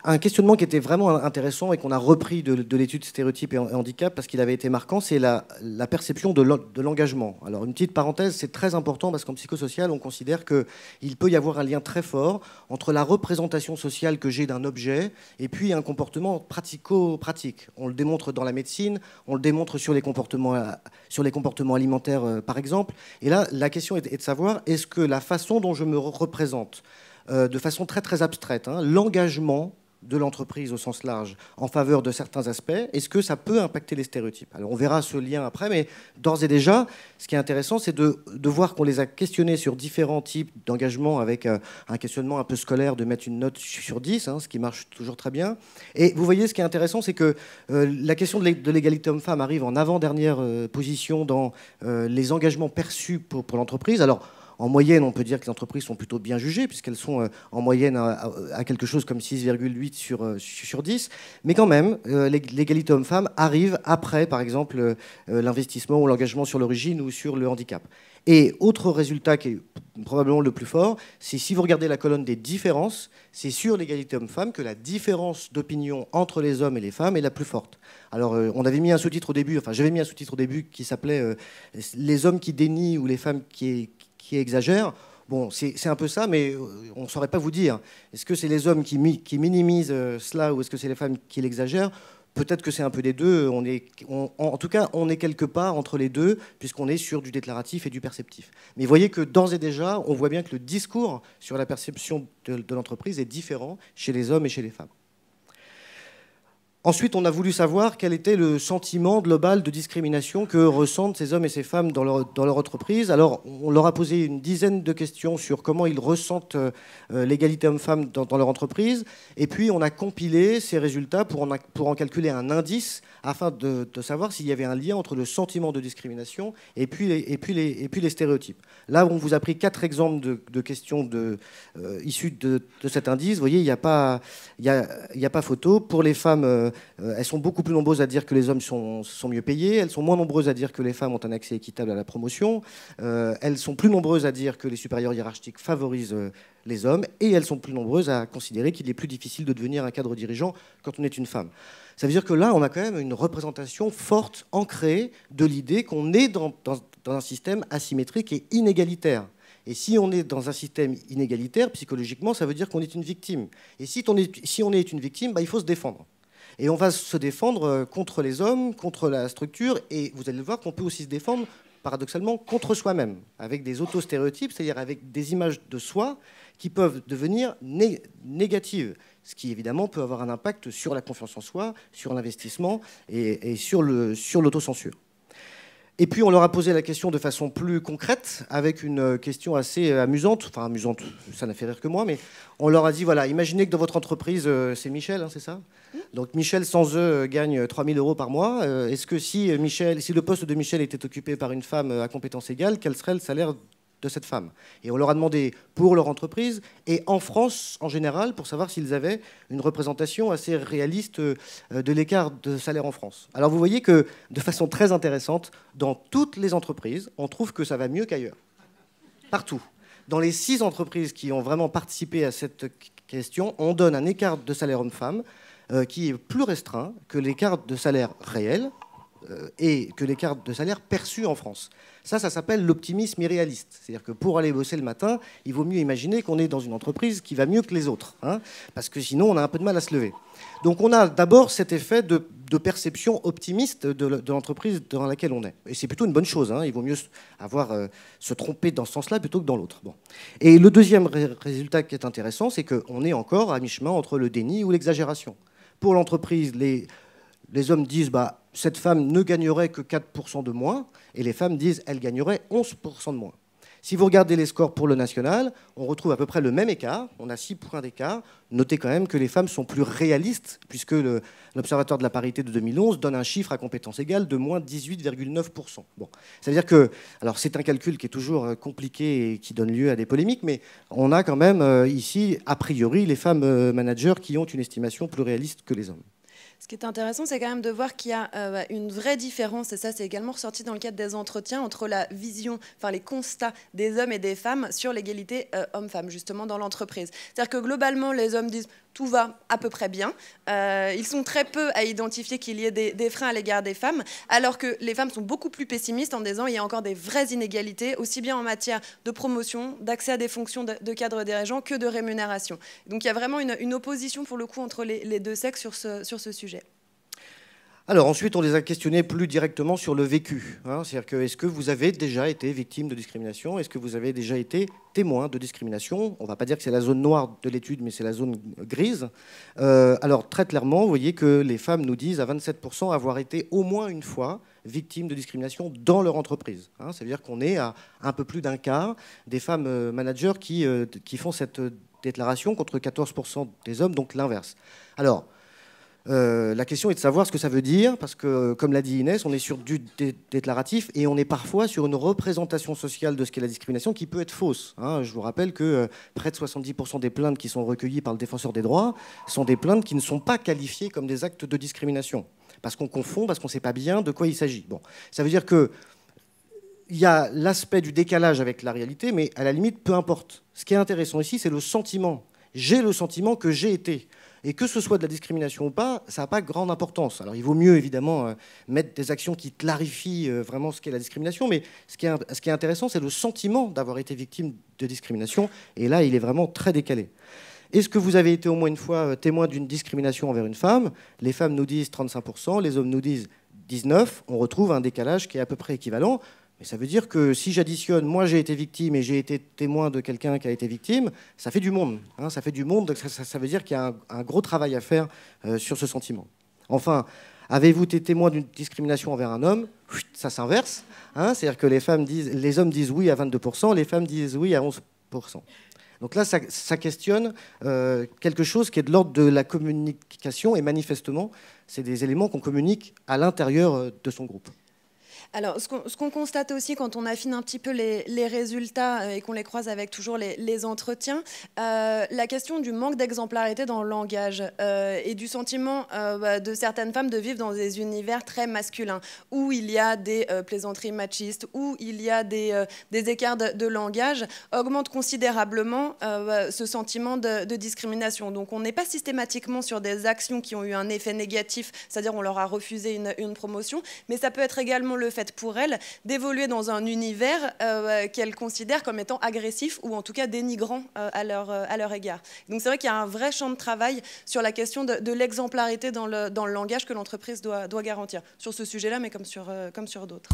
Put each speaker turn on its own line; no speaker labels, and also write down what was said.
un questionnement qui était vraiment intéressant et qu'on a repris de l'étude Stéréotypes et handicap parce qu'il avait été marquant, c'est la perception de l'engagement. Alors une petite parenthèse, c'est très important parce qu'en psychosocial, on considère qu'il peut y avoir un lien très fort entre la représentation sociale que j'ai d'un objet et puis un comportement pratico-pratique. On le démontre dans la médecine, on le démontre sur les comportements alimentaires par exemple. Et là, la question est de savoir, est-ce que la façon dont je me représente de façon très très abstraite, l'engagement de l'entreprise au sens large en faveur de certains aspects, est-ce que ça peut impacter les stéréotypes? Alors on verra ce lien après, mais d'ores et déjà, ce qui est intéressant, c'est de voir qu'on les a questionnés sur différents types d'engagement avec un questionnement un peu scolaire de mettre une note sur 10, ce qui marche toujours très bien. Et vous voyez, ce qui est intéressant, c'est que la question de l'égalité homme-femme arrive en avant-dernière position dans les engagements perçus pour l'entreprise. Alors, en moyenne, on peut dire que les entreprises sont plutôt bien jugées, puisqu'elles sont en moyenne à quelque chose comme 6,8 sur 10. Mais quand même, l'égalité homme-femme arrive après, par exemple, l'investissement ou l'engagement sur l'origine ou sur le handicap. Et autre résultat qui est probablement le plus fort, c'est si vous regardez la colonne des différences, c'est sur l'égalité homme-femme que la différence d'opinion entre les hommes et les femmes est la plus forte. Alors, on avait mis un sous-titre au début, enfin j'avais mis un sous-titre au début qui s'appelait « Les hommes qui dénient ou les femmes qui exagèrent ». Bon, c'est un peu ça, mais on ne saurait pas vous dire. Est-ce que c'est les hommes qui minimisent cela ou est-ce que c'est les femmes qui l'exagèrent? Peut-être que c'est un peu des deux. En tout cas, on est quelque part entre les deux, puisqu'on est sur du déclaratif et du perceptif. Mais vous voyez que d'ores et déjà, on voit bien que le discours sur la perception de l'entreprise est différent chez les hommes et chez les femmes. Ensuite, on a voulu savoir quel était le sentiment global de discrimination que ressentent ces hommes et ces femmes dans leur entreprise. Alors, on leur a posé une dizaine de questions sur comment ils ressentent l'égalité homme-femme dans leur entreprise. Et puis, on a compilé ces résultats pour en calculer un indice afin de savoir s'il y avait un lien entre le sentiment de discrimination et puis les stéréotypes. Là, on vous a pris 4 exemples de questions issues de cet indice. Vous voyez, il n'y a pas photo. Pour les femmes, elles sont beaucoup plus nombreuses à dire que les hommes sont mieux payés. Elles sont moins nombreuses à dire que les femmes ont un accès équitable à la promotion. Elles sont plus nombreuses à dire que les supérieurs hiérarchiques favorisent les hommes. Et elles sont plus nombreuses à considérer qu'il est plus difficile de devenir un cadre dirigeant quand on est une femme. Ça veut dire que là, on a quand même une représentation forte, ancrée, de l'idée qu'on est dans un système asymétrique et inégalitaire. Et si on est dans un système inégalitaire, psychologiquement, ça veut dire qu'on est une victime. Et si on est une victime, il faut se défendre. Et on va se défendre contre les hommes, contre la structure, et vous allez le voir qu'on peut aussi se défendre, paradoxalement, contre soi-même, avec des auto-stéréotypes, c'est-à-dire avec des images de soi qui peuvent devenir négatives, ce qui évidemment peut avoir un impact sur la confiance en soi, sur l'investissement et sur l'autocensure. Et puis on leur a posé la question de façon plus concrète, avec une question assez amusante, enfin amusante, ça n'a fait rire que moi, mais on leur a dit, voilà, imaginez que dans votre entreprise, c'est Michel, c'est ça? Donc Michel sans eux gagne 3 000 € par mois. Est-ce que si le poste de Michel était occupé par une femme à compétences égales, quel serait le salaire de cette femme? Et on leur a demandé pour leur entreprise et en France en général pour savoir s'ils avaient une représentation assez réaliste de l'écart de salaire en France. Alors vous voyez que de façon très intéressante, dans toutes les entreprises, on trouve que ça va mieux qu'ailleurs. Partout. Dans les 6 entreprises qui ont vraiment participé à cette question, on donne un écart de salaire homme-femme qui est plus restreint que l'écart de salaire réel et que l'écart de salaire perçu en France. Ça s'appelle l'optimisme irréaliste. C'est-à-dire que pour aller bosser le matin, il vaut mieux imaginer qu'on est dans une entreprise qui va mieux que les autres, parce que sinon on a un peu de mal à se lever. Donc on a d'abord cet effet de perception optimiste de l'entreprise dans laquelle on est. Et c'est plutôt une bonne chose. Il vaut mieux se tromper dans ce sens-là plutôt que dans l'autre. Bon. Et le deuxième résultat qui est intéressant, c'est qu'on est encore à mi-chemin entre le déni ou l'exagération. Pour l'entreprise, les hommes disent cette femme ne gagnerait que 4% de moins, et les femmes disent elle gagnerait 11% de moins. Si vous regardez les scores pour le national, on retrouve à peu près le même écart, on a 6 points d'écart. Notez quand même que les femmes sont plus réalistes, puisque l'Observatoire de la parité de 2011 donne un chiffre à compétences égales de moins 18,9%. Bon. Ça veut dire que, alors c'est un calcul qui est toujours compliqué et qui donne lieu à des polémiques, mais on a quand même ici, a priori, les femmes managers qui ont une estimation plus réaliste que les hommes.
Ce qui est intéressant, c'est quand même de voir qu'il y a une vraie différence, et ça c'est également ressorti dans le cadre des entretiens, entre la vision, enfin les constats des hommes et des femmes sur l'égalité homme-femme, justement dans l'entreprise. C'est-à-dire que globalement, les hommes disent tout va à peu près bien. Ils sont très peu à identifier qu'il y ait des freins à l'égard des femmes, alors que les femmes sont beaucoup plus pessimistes en disant qu'il y a encore des vraies inégalités, aussi bien en matière de promotion, d'accès à des fonctions de cadre dirigeant que de rémunération. Donc il y a vraiment une opposition pour le coup entre les deux sexes sur ce sujet.
Alors ensuite, on les a questionnés plus directement sur le vécu. C'est-à-dire que est-ce que vous avez déjà été victime de discrimination? Est-ce que vous avez déjà été témoin de discrimination? On ne va pas dire que c'est la zone noire de l'étude, mais c'est la zone grise. Alors très clairement, vous voyez que les femmes nous disent à 27% avoir été au moins une fois victimes de discrimination dans leur entreprise. C'est-à-dire qu'on est à un peu plus d'un quart des femmes managers qui font cette déclaration contre 14% des hommes, donc l'inverse. Alors, la question est de savoir ce que ça veut dire, parce que, comme l'a dit Inès, on est sur du déclaratif et on est parfois sur une représentation sociale de ce qu'est la discrimination qui peut être fausse. Je vous rappelle que près de 70% des plaintes qui sont recueillies par le défenseur des droits sont des plaintes qui ne sont pas qualifiées comme des actes de discrimination, parce qu'on confond, parce qu'on ne sait pas bien de quoi il s'agit. Bon, ça veut dire que il y a l'aspect du décalage avec la réalité, mais à la limite, peu importe. Ce qui est intéressant ici, c'est le sentiment. J'ai le sentiment que j'ai été. Et que ce soit de la discrimination ou pas, ça n'a pas grande importance. Alors il vaut mieux évidemment mettre des actions qui clarifient vraiment ce qu'est la discrimination, mais ce qui est intéressant, c'est le sentiment d'avoir été victime de discrimination, et là il est vraiment très décalé. Est-ce que vous avez été au moins une fois témoin d'une discrimination envers une femme? Les femmes nous disent 35%, les hommes nous disent 19%, on retrouve un décalage qui est à peu près équivalent. Mais ça veut dire que si j'additionne, moi j'ai été victime et j'ai été témoin de quelqu'un qui a été victime, ça fait du monde. Ça fait du monde, donc ça veut dire qu'il y a un gros travail à faire sur ce sentiment. Enfin, avez-vous été témoin d'une discrimination envers un homme? Ça s'inverse. C'est-à-dire que les hommes disent oui à 22%, les femmes disent oui à 11%. Donc là, ça questionne quelque chose qui est de l'ordre de la communication, et manifestement, c'est des éléments qu'on communique à l'intérieur de son groupe.
Alors, ce qu'on constate aussi quand on affine un petit peu les résultats et qu'on les croise avec toujours les entretiens, la question du manque d'exemplarité dans le langage et du sentiment de certaines femmes de vivre dans des univers très masculins, où il y a des plaisanteries machistes, où il y a des écarts de langage, augmente considérablement ce sentiment de discrimination. Donc, on n'est pas systématiquement sur des actions qui ont eu un effet négatif, c'est-à-dire on leur a refusé une promotion, mais ça peut être également le fait pour elles d'évoluer dans un univers qu'elles considèrent comme étant agressif ou en tout cas dénigrant à leur égard. Donc c'est vrai qu'il y a un vrai champ de travail sur la question de l'exemplarité dans le langage que l'entreprise doit garantir sur ce sujet-là, mais comme sur d'autres.